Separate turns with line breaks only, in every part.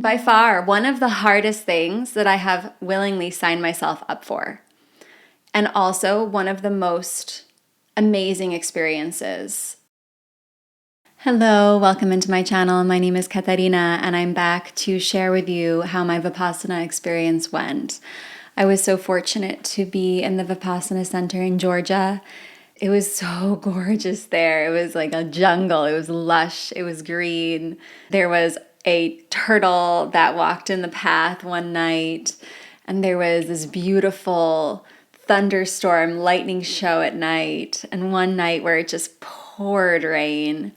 by far one of the hardest things that I have willingly signed myself up for. And also one of the most amazing experiences. Hello, welcome into my channel. My name is Katarina, and I'm back to share with you how my Vipassana experience went. I was so fortunate to be in the Vipassana Center in Georgia. It was so gorgeous there. It was like a jungle. It was lush. It was green. There was a turtle that walked in the path one night, and there was this beautiful thunderstorm lightning show at night, and one night where it just poured rain.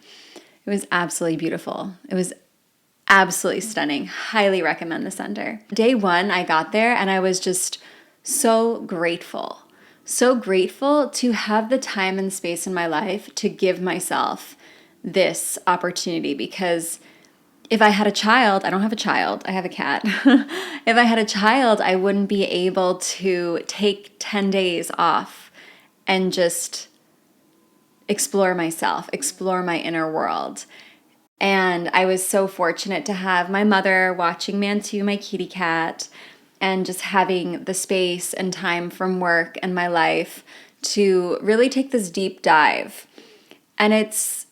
It was absolutely beautiful. It was absolutely stunning. Highly recommend the center. Day one, I got there and I was just so grateful. So grateful to have the time and space in my life to give myself this opportunity, because if I had a child, I don't have a child, I have a cat. If I had a child, I wouldn't be able to take 10 days off and just explore myself, explore my inner world. And I was so fortunate to have my mother watching Mantu, my kitty cat, and just having the space and time from work and my life to really take this deep dive. And it's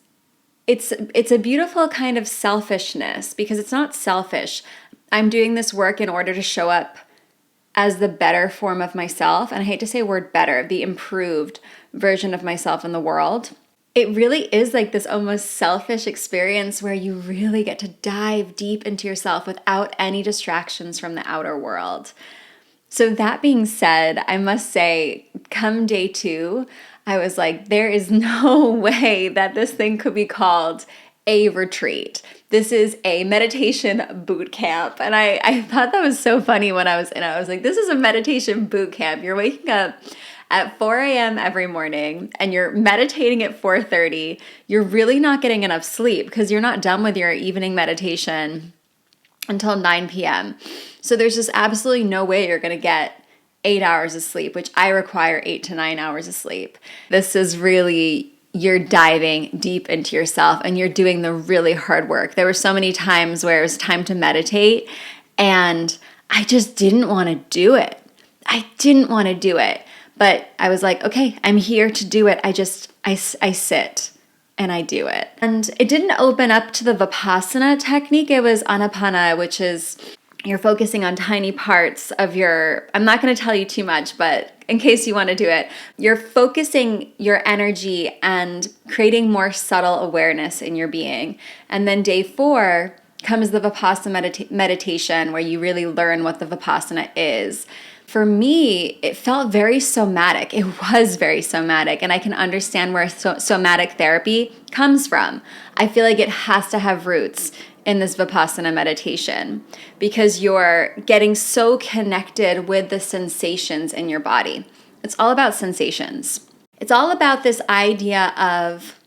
a beautiful kind of selfishness, because it's not selfish. I'm doing this work in order to show up as the better form of myself. And I hate to say the word better, the improved version of myself in the world. It really is like this almost selfish experience where you really get to dive deep into yourself without any distractions from the outer world. So that being said, I must say, come day two, I was like, there is no way that this thing could be called a retreat. This is a meditation boot camp. And I thought that was so funny when I was in it. I was like, this is a meditation boot camp. You're waking up at 4 a.m. every morning and you're meditating at 4:30. You're really not getting enough sleep because you're not done with your evening meditation until 9 p.m. So there's just absolutely no way you're going to get 8 hours of sleep, which I require 8 to 9 hours of sleep. This is really, you're diving deep into yourself and you're doing the really hard work. There were so many times where it was time to meditate and I just didn't want to do it. But I was like, okay, I'm here to do it. I sit and I do it. And it didn't open up to the Vipassana technique. It was Anapana, which is you're focusing on tiny parts of I'm not going to tell you too much, but in case you want to do it, you're focusing your energy and creating more subtle awareness in your being. And then day 4 comes the Vipassana meditation, where you really learn what the Vipassana is. For me, it felt very somatic. It was very somatic, and I can understand where somatic therapy comes from. I feel like it has to have roots in this Vipassana meditation because you're getting so connected with the sensations in your body. It's all about sensations. It's all about this idea of,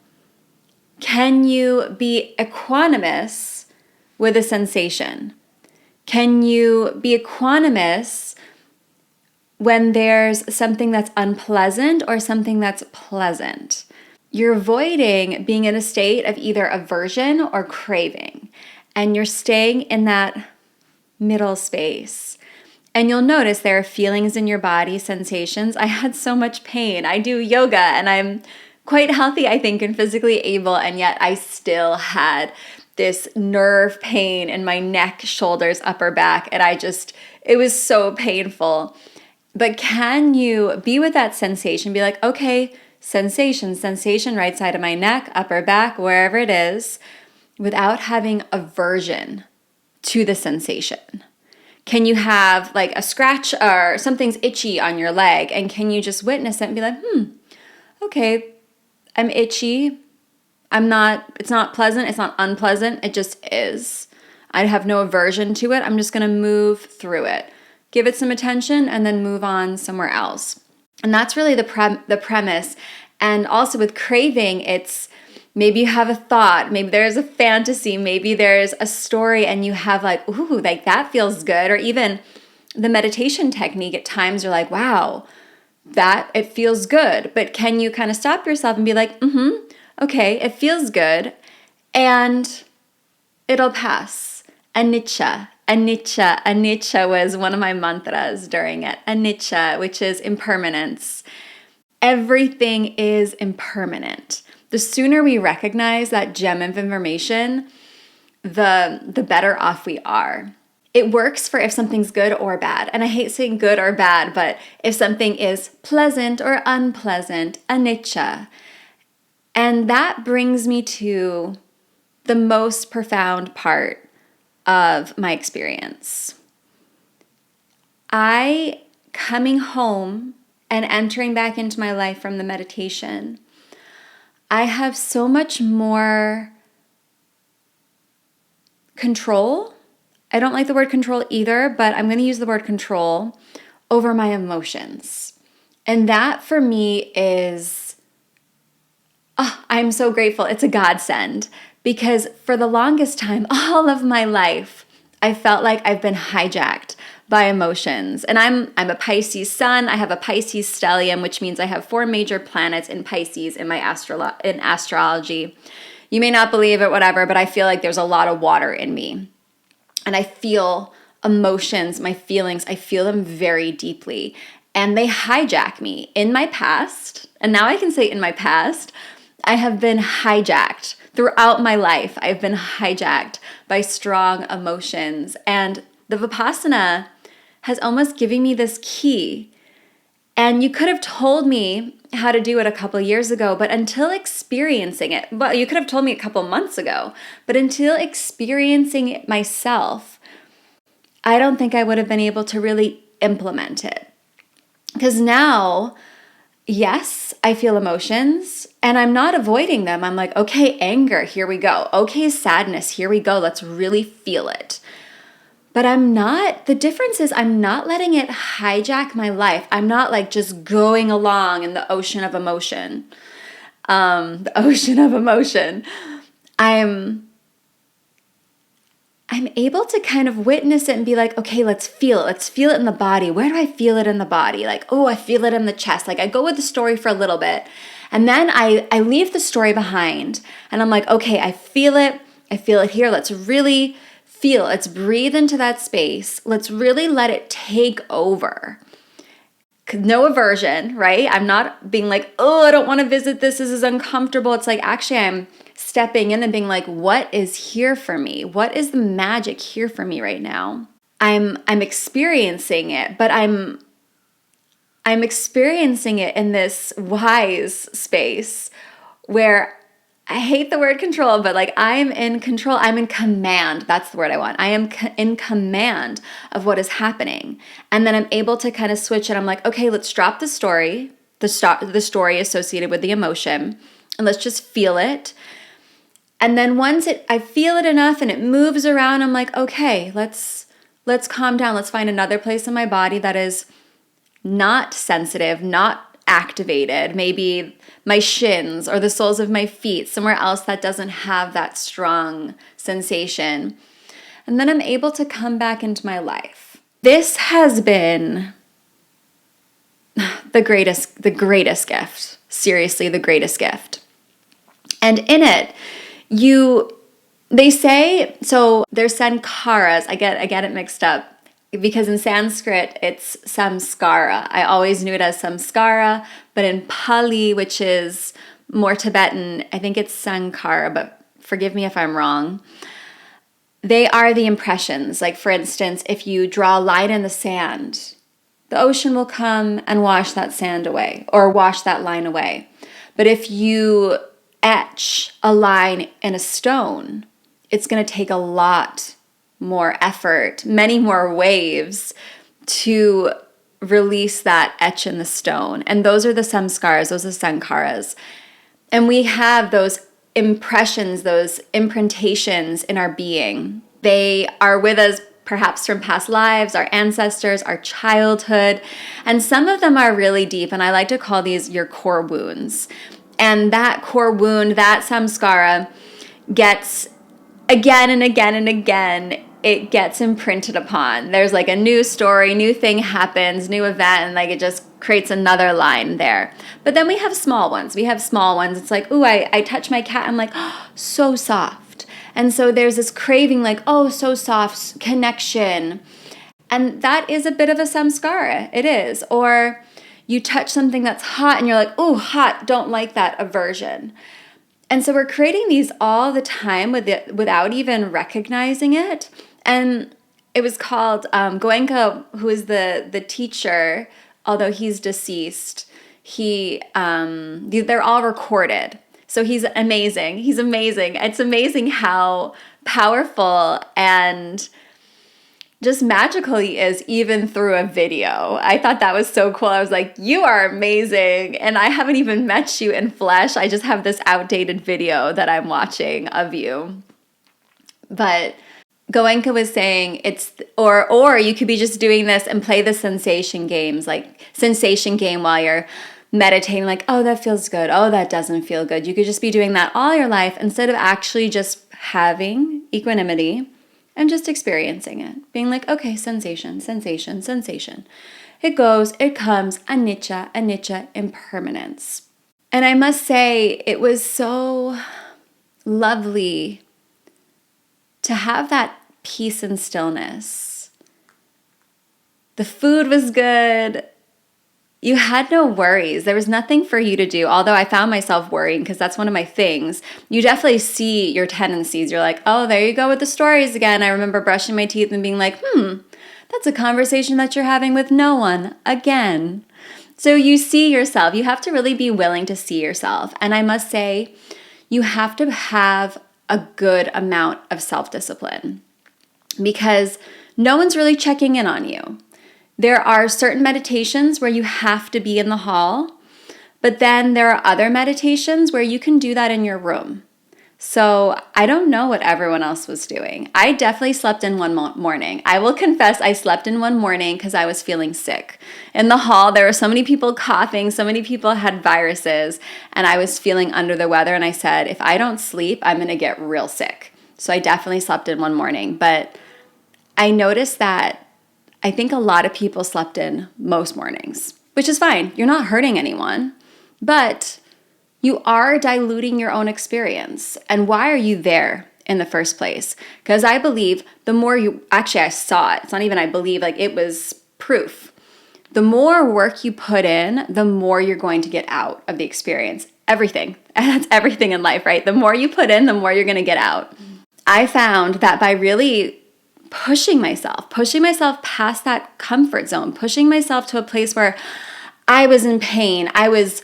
can you be equanimous with a sensation? Can you be equanimous when there's something that's unpleasant or something that's pleasant? You're avoiding being in a state of either aversion or craving, and you're staying in that middle space. And you'll notice there are feelings in your body, sensations. I had so much pain. I do yoga and I'm quite healthy, I think, and physically able, and yet I still had this nerve pain in my neck, shoulders, upper back, and it was so painful. But can you be with that sensation? Be like, okay, sensation, right side of my neck, upper back, wherever it is, without having aversion to the sensation. Can you have like a scratch or something's itchy on your leg, and can you just witness it and be like, okay, I'm itchy. It's not pleasant, it's not unpleasant, it just is. I have no aversion to it. I'm just going to move through it. Give it some attention and then move on somewhere else. And that's really the premise. And also with craving, it's maybe you have a thought, maybe there's a fantasy, maybe there's a story and you have like, ooh, like that feels good. Or even the meditation technique, at times you're like, wow, that it feels good. But can you kind of stop yourself and be like, okay, it feels good and it'll pass. Anicca. Anicca. Anicca was one of my mantras during it. Anicca, which is impermanence. Everything is impermanent. The sooner we recognize that gem of information, the better off we are. It works for if something's good or bad. And I hate saying good or bad, but if something is pleasant or unpleasant, anicca. And that brings me to the most profound part of my experience. I, coming home and entering back into my life from the meditation, I have so much more control. I don't like the word control either, but I'm going to use the word control over my emotions. And that for me is, I'm so grateful. It's a godsend because for the longest time, all of my life, I felt like I've been hijacked by emotions. And I'm a Pisces sun. I have a Pisces stellium, which means I have 4 major planets in Pisces in my in astrology. You may not believe it, whatever, but I feel like there's a lot of water in me. And I feel emotions, my feelings, I feel them very deeply. And they hijack me. In my past, and now I can say in my past, I have been hijacked. Throughout my life, I've been hijacked by strong emotions. And the Vipassana has almost given me this key. And you could have told me how to do it a couple years ago, but until experiencing it, well, you could have told me a couple months ago, but until experiencing it myself, I don't think I would have been able to really implement it. Because now, yes, I feel emotions and I'm not avoiding them. I'm like, okay, anger, here we go. Okay, sadness, here we go. Let's really feel it. But the difference is I'm not letting it hijack my life. I'm not like just going along in the ocean of emotion. The ocean of emotion. I'm able to kind of witness it and be like, okay, let's feel it. Let's feel it in the body. Where do I feel it in the body? Like, oh, I feel it in the chest. Like I go with the story for a little bit. And then I leave the story behind. And I'm like, okay, I feel it. I feel it here. Let's really feel. Let's breathe into that space. Let's really let it take over. No aversion, right? I'm not being like, oh, I don't want to visit this. This is uncomfortable. It's like, actually, I'm stepping in and being like, what is here for me? What is the magic here for me right now? I'm experiencing it, but I'm experiencing it in this wise space where I hate the word control, but like I'm in control. I'm in command. That's the word I want. I am in command of what is happening. And then I'm able to kind of switch and I'm like, okay, let's drop the story, the story associated with the emotion, and let's just feel it. And then once I feel it enough and it moves around, I'm like, okay, let's calm down. Let's find another place in my body that is not sensitive, not activated, maybe my shins or the soles of my feet, somewhere else that doesn't have that strong sensation. And then I'm able to come back into my life. This has been the greatest gift. Seriously, the greatest gift. And in it, they say, so there's sankharas. I get it mixed up. Because in Sanskrit, it's samskara. I always knew it as samskara, but in Pali, which is more Tibetan, I think it's sankhara, but forgive me if I'm wrong. They are the impressions. Like, for instance, if you draw a line in the sand, the ocean will come and wash that sand away or wash that line away. But if you etch a line in a stone, it's going to take a lot more effort, many more waves to release that etch in the stone. And those are the samskaras, those are sankharas. And we have those impressions, those imprintations in our being. They are with us perhaps from past lives, our ancestors, our childhood. And some of them are really deep. And I like to call these your core wounds. And that core wound, that samskara, gets again and again and again, it gets imprinted upon. There's like a new story, new thing happens, new event, and like it just creates another line there. But then we have small ones. It's like, ooh, I touch my cat. I'm like, oh, so soft. And so there's this craving like, oh, so soft, connection. And that is a bit of a samskara. It is. Or you touch something that's hot and you're like, oh, hot, don't like that, aversion. And so we're creating these all the time without even recognizing it. And it was called Goenka, who is the teacher, although he's deceased. They're all recorded. So he's amazing. He's amazing. It's amazing how powerful and just magical he is, even through a video. I thought that was so cool. I was like, you are amazing. And I haven't even met you in flesh. I just have this outdated video that I'm watching of you. But Goenka was saying or you could be just doing this and play the sensation games, like sensation game while you're meditating, like, oh, that feels good. Oh, that doesn't feel good. You could just be doing that all your life instead of actually just having equanimity and just experiencing it. Being like, okay, sensation, sensation, sensation. It goes, it comes, anicca, anicca, impermanence. And I must say, it was so lovely to have that peace and stillness. The food was good. You had no worries. There was nothing for you to do. Although I found myself worrying because that's one of my things. You definitely see your tendencies. You're like, oh, there you go with the stories again. I remember brushing my teeth and being like, that's a conversation that you're having with no one again. So you see yourself. You have to really be willing to see yourself. And I must say, you have to have a good amount of self-discipline because no one's really checking in on you. There are certain meditations where you have to be in the hall, but then there are other meditations where you can do that in your room. So I don't know what everyone else was doing. I definitely slept in one morning. I will confess I slept in one morning because I was feeling sick. In the hall, there were so many people coughing, so many people had viruses, and I was feeling under the weather, and I said, if I don't sleep, I'm going to get real sick. So I definitely slept in one morning, but I noticed that I think a lot of people slept in most mornings, which is fine. You're not hurting anyone, but you are diluting your own experience. And why are you there in the first place? Because I believe the more I saw it. It's not even I believe, like it was proof. The more work you put in, the more you're going to get out of the experience. Everything. And that's everything in life, right? The more you put in, the more you're going to get out. I found that by really pushing myself past that comfort zone, pushing myself to a place where I was in pain, I was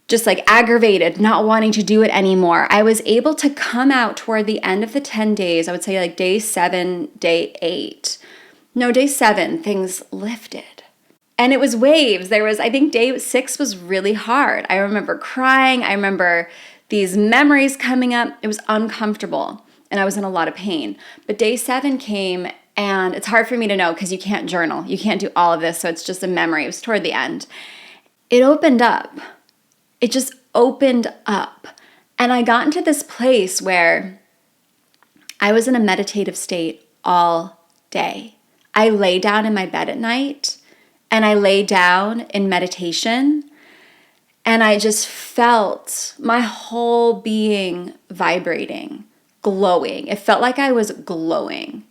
just like aggravated, not wanting to do it anymore. I was able to come out toward the end of the 10 days, I would say like day 7, day 8. No, day 7, things lifted. And it was waves. I think day 6 was really hard. I remember crying. I remember these memories coming up. It was uncomfortable. And I was in a lot of pain. But day 7 came, and it's hard for me to know because you can't journal. You can't do all of this, so it's just a memory. It was toward the end. It opened up. It just opened up. And I got into this place where I was in a meditative state all day. I lay down in my bed at night, and I lay down in meditation, and I just felt my whole being vibrating, glowing. It felt like I was glowing.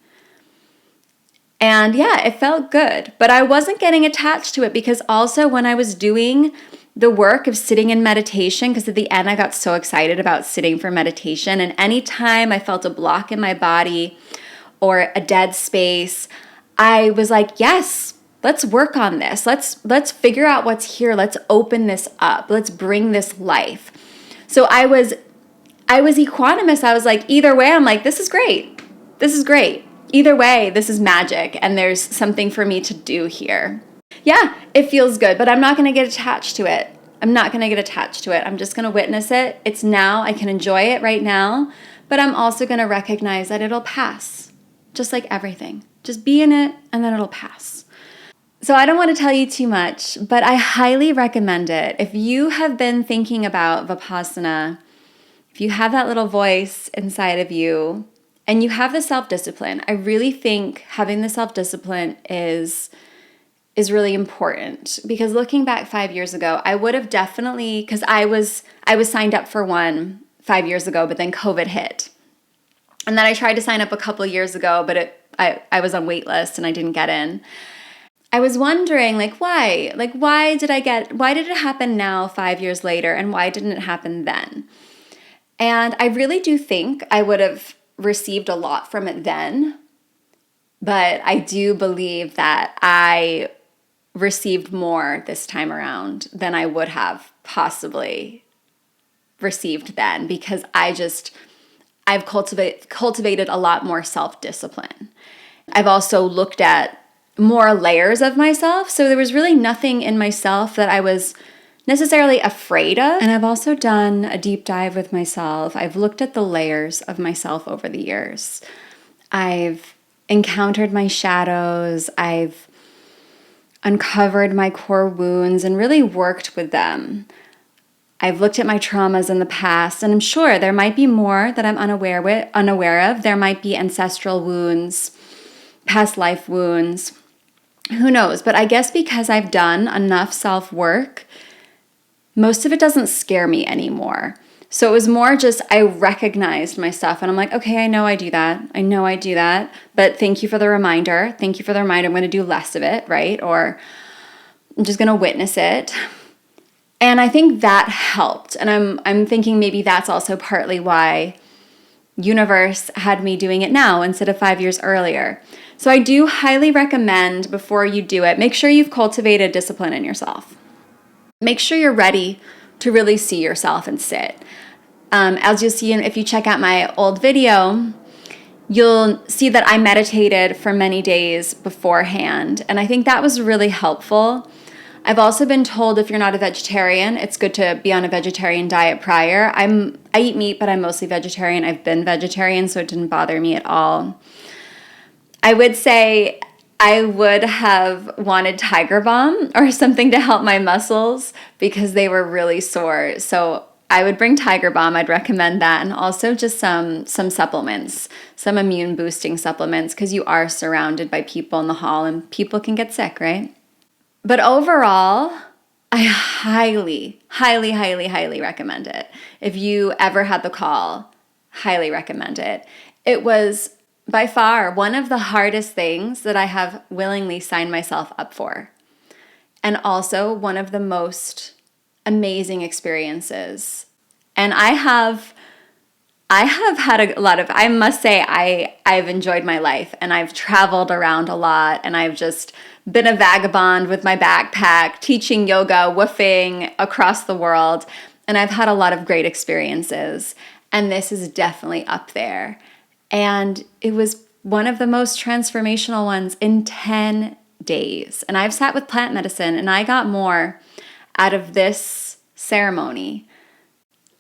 And yeah, it felt good, but I wasn't getting attached to it because also when I was doing the work of sitting in meditation, because at the end I got so excited about sitting for meditation, and anytime I felt a block in my body or a dead space, I was like, yes, let's work on this. Let's figure out what's here. Let's open this up. Let's bring this life. So I was equanimous. I was like, either way, I'm like, this is great. This is great. Either way, this is magic, and there's something for me to do here. Yeah, it feels good, but I'm not going to get attached to it. I'm just going to witness it. It's now. I can enjoy it right now, but I'm also going to recognize that it'll pass, just like everything. Just be in it, and then it'll pass. So I don't want to tell you too much, but I highly recommend it. If you have been thinking about Vipassana, if you have that little voice inside of you and you have the self-discipline, I really think having the self-discipline is really important, because looking back 5 years ago, I would have definitely, because I was signed up for one 5 years ago, but then COVID hit. And then I tried to sign up a couple years ago, but I was on wait list and I didn't get in. I was wondering, why? Why did it happen now 5 years later, and why didn't it happen then? And I really do think I would have received a lot from it then, but I do believe that I received more this time around than I would have possibly received then, because I've cultivated a lot more self-discipline. I've also looked at more layers of myself, so there was really nothing in myself that I was necessarily afraid of. And I've also done a deep dive with myself. I've looked at the layers of myself over the years. I've encountered my shadows. I've uncovered my core wounds and really worked with them. I've looked at my traumas in the past, and I'm sure there might be more that I'm unaware of. There might be ancestral wounds, past life wounds. Who knows? But I guess because I've done enough self-work, most of it doesn't scare me anymore. So it was more just I recognized my stuff and I'm like, okay, I know I do that. But thank you for the reminder. I'm going to do less of it, right? Or I'm just going to witness it. And I think that helped. And I'm thinking maybe that's also partly why universe had me doing it now instead of 5 years earlier. So I do highly recommend, before you do it, make sure you've cultivated discipline in yourself. Make sure you're ready to really see yourself and sit. As you'll see, if you check out my old video, you'll see that I meditated for many days beforehand. And I think that was really helpful. I've also been told if you're not a vegetarian, it's good to be on a vegetarian diet prior. I eat meat, but I'm mostly vegetarian. I've been vegetarian, so it didn't bother me at all. I would say I would have wanted Tiger Balm or something to help my muscles because they were really sore. So I would bring Tiger Balm. I'd recommend that. And also just some supplements, some immune boosting supplements, because you are surrounded by people in the hall and people can get sick, right? But overall, I highly, highly, highly, highly recommend it. If you ever had the call, highly recommend it. It was by far one of the hardest things that I have willingly signed myself up for. And also one of the most amazing experiences. And I have had a lot of, I must say, I've enjoyed my life and I've traveled around a lot and I've just been a vagabond with my backpack, teaching yoga, woofing across the world. And I've had a lot of great experiences. And this is definitely up there. And it was one of the most transformational ones in 10 days. And I've sat with plant medicine and I got more out of this ceremony.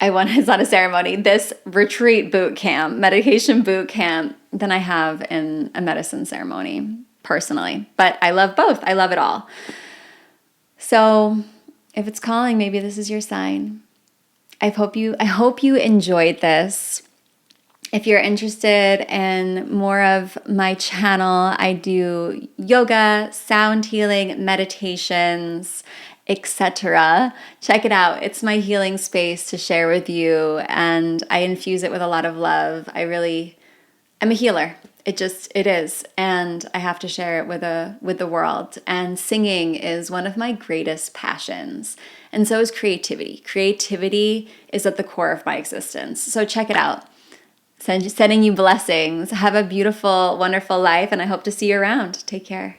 It's not a ceremony, this retreat boot camp, meditation boot camp, than I have in a medicine ceremony personally. But I love both. I love it all. So if it's calling, maybe this is your sign. I hope you enjoyed this. If you're interested in more of my channel, I do yoga, sound healing, meditations, etc. Check it out. It's my healing space to share with you, and I infuse it with a lot of love. I'm a healer. It is, and I have to share it with the world. And singing is one of my greatest passions, and so is creativity. Creativity is at the core of my existence. So check it out. Sending you blessings. Have a beautiful, wonderful life, and I hope to see you around. Take care.